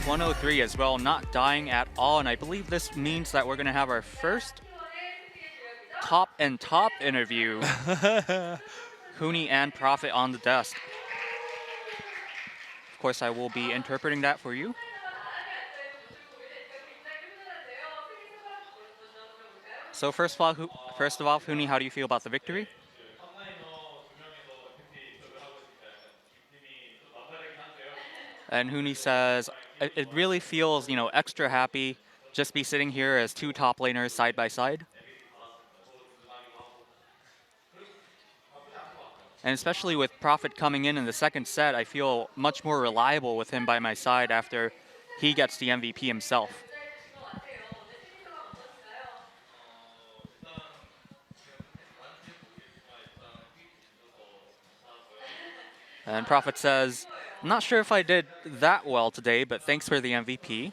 103 as well, not dying at all, and I believe this means that we're going to have our first top interview, HUNI and Prophet on the desk. Of course, I will be interpreting that for you. So first of all, HUNI, how do you feel about the victory? And HUNI says, it really feels, extra happy just be sitting here as two top laners side by side. And especially with Prophet coming in the second set, I feel much more reliable with him by my side after he gets the MVP himself. And Prophet says, I'm not sure if I did that well today, but thanks for the MVP.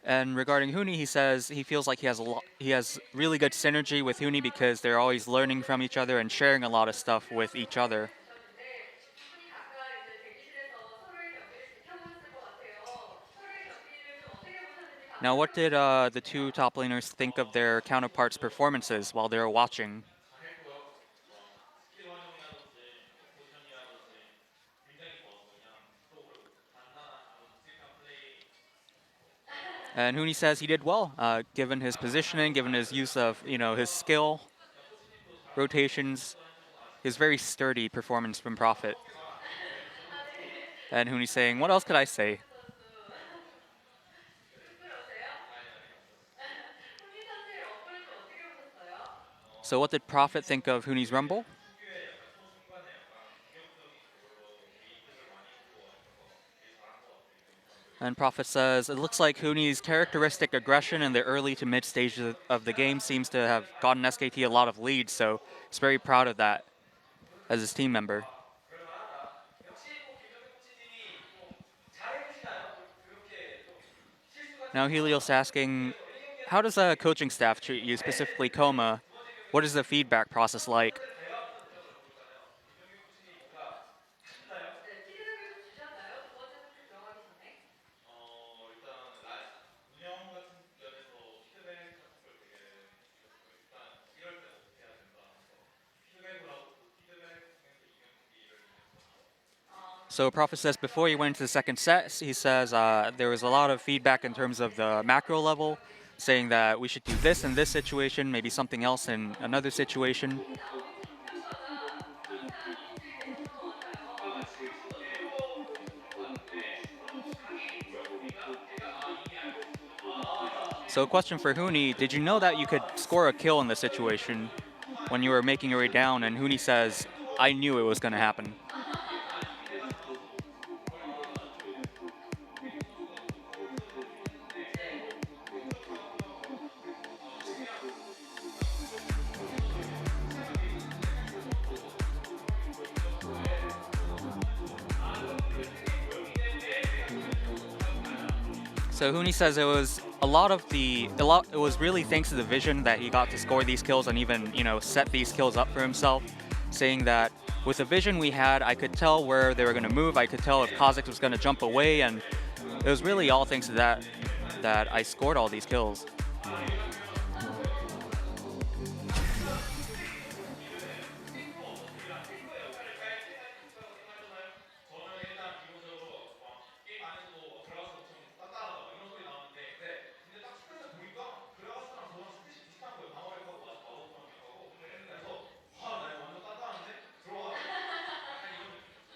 And regarding HUNI, he says he feels like he has really good synergy with HUNI because they're always learning from each other and sharing a lot of stuff with each other. Now, what did the two top laners think of their counterparts' performances while they were watching? And HUNI says he did well, given his positioning, given his use of his skill, rotations, his very sturdy performance from Prophet. And HUNI saying, what else could I say? So what did Prophet think of HUNI's Rumble? And Prophet says, it looks like HUNI's characteristic aggression in the early to mid stages of the game seems to have gotten SKT a lot of leads, so he's very proud of that as his team member. Now Helios asking, how does a coaching staff treat you, specifically Koma? What is the feedback process like? So Prophet says before he went into the second set, he says there was a lot of feedback in terms of the macro level, saying that we should do this in this situation, maybe something else in another situation. So a question for HUNI, did you know that you could score a kill in this situation when you were making your way down? And HUNI says, I knew it was going to happen. So HUNI says it was it was really thanks to the vision that he got to score these kills and even, set these kills up for himself, saying that with the vision we had, I could tell where they were going to move, I could tell if KUZAN was going to jump away, and it was really all thanks to that I scored all these kills.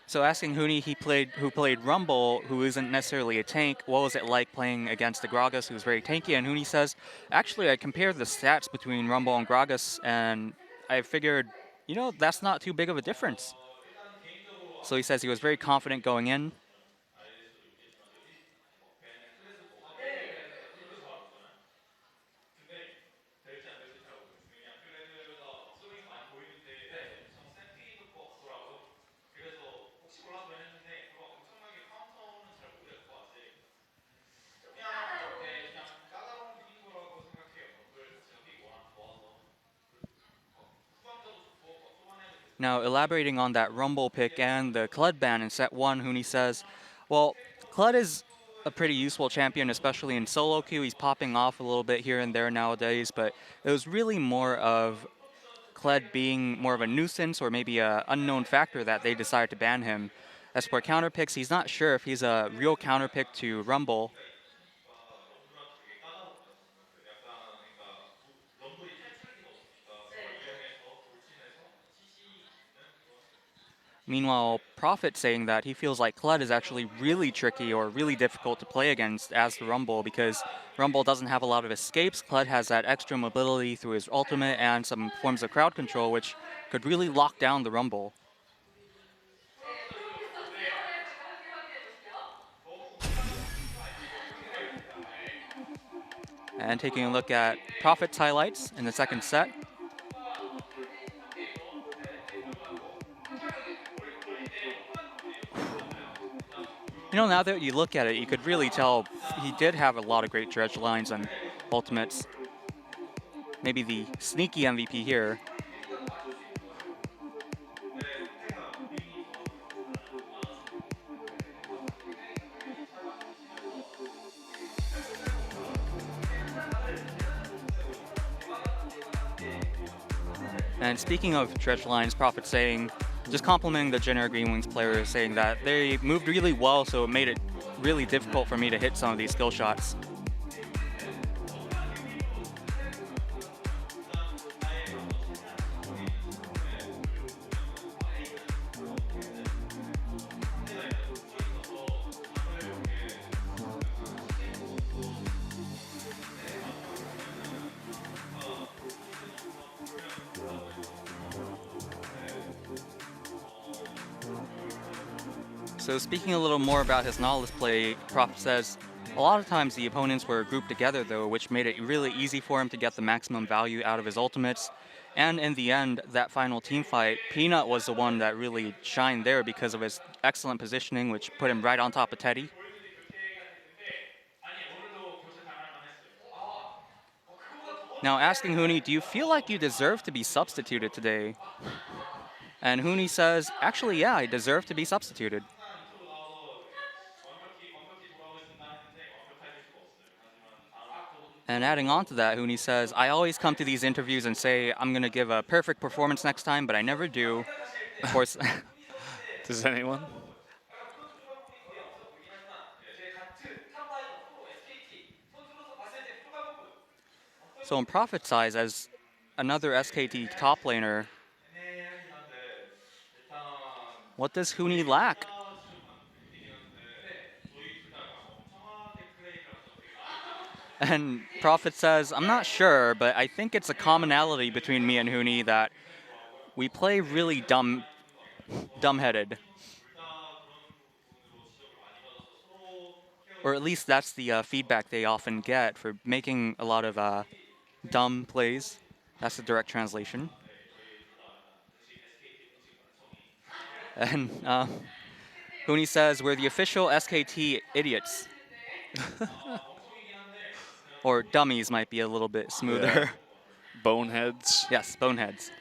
So asking HUNI, who played Rumble, who isn't necessarily a tank, what was it like playing against the Gragas, who's very tanky? And HUNI says, actually, I compared the stats between Rumble and Gragas, and I figured, that's not too big of a difference. So he says he was very confident going in. Now, elaborating on that Rumble pick and the Kled ban in set 1, HUNI says, well, Kled is a pretty useful champion, especially in solo queue. He's popping off a little bit here and there nowadays, but it was really more of Kled being more of a nuisance or maybe a unknown factor that they decided to ban him. As for counter picks, he's not sure if he's a real counter pick to Rumble. Meanwhile, Prophet saying that he feels like Kled is actually really tricky or really difficult to play against as the Rumble because Rumble doesn't have a lot of escapes. Kled has that extra mobility through his ultimate and some forms of crowd control, which could really lock down the Rumble. And taking a look at Prophet's highlights in the second set. You know, now that you look at it, you could really tell he did have a lot of great dredge lines and ultimates. Maybe the sneaky MVP here. And speaking of dredge lines, Prophet saying, just complimenting the Jenner GREENWINGS players, saying that they moved really well, so it made it really difficult for me to hit some of these skill shots. So speaking a little more about his knowledge play, Prophet says, a lot of times the opponents were grouped together though, which made it really easy for him to get the maximum value out of his ultimates. And in the end, that final team fight, Peanut was the one that really shined there because of his excellent positioning, which put him right on top of Teddy. Now asking HUNI, do you feel like you deserve to be substituted today? And HUNI says, actually, yeah, I deserve to be substituted. And adding on to that, HUNI says, I always come to these interviews and say I'm going to give a perfect performance next time, but I never do. Of course. Does anyone? So in Prophet's eyes, as another SKT top laner, what does HUNI lack? And Prophet says, I'm not sure, but I think it's a commonality between me and HUNI that we play really dumbheaded. Or at least that's the feedback they often get for making a lot of dumb plays. That's the direct translation. And HUNI says, we're the official SKT idiots. Or dummies might be a little bit smoother. Yeah. Boneheads. Yes, boneheads.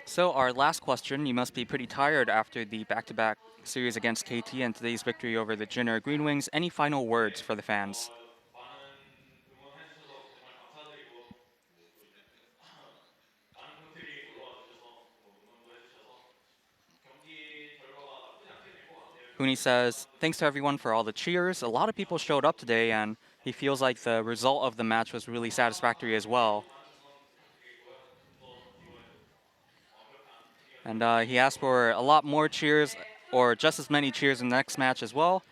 So our last question, you must be pretty tired after the back-to-back series against KT and today's victory over the Jenner GREENWINGS. Any final words for the fans? HUNI says, thanks to everyone for all the cheers. A lot of people showed up today, and he feels like the result of the match was really satisfactory as well. And he asked for a lot more cheers, or just as many cheers in the next match as well,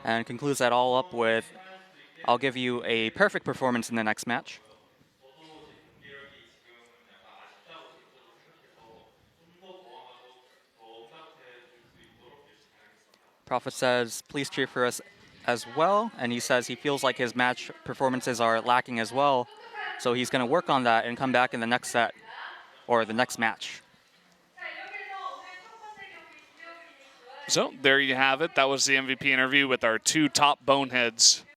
and concludes that all up with, I'll give you a perfect performance in the next match. Prophet says, please cheer for us as well, and he says he feels like his match performances are lacking as well, so he's going to work on that and come back in the next set, or the next match. So there you have it. That was the MVP interview with our two top boneheads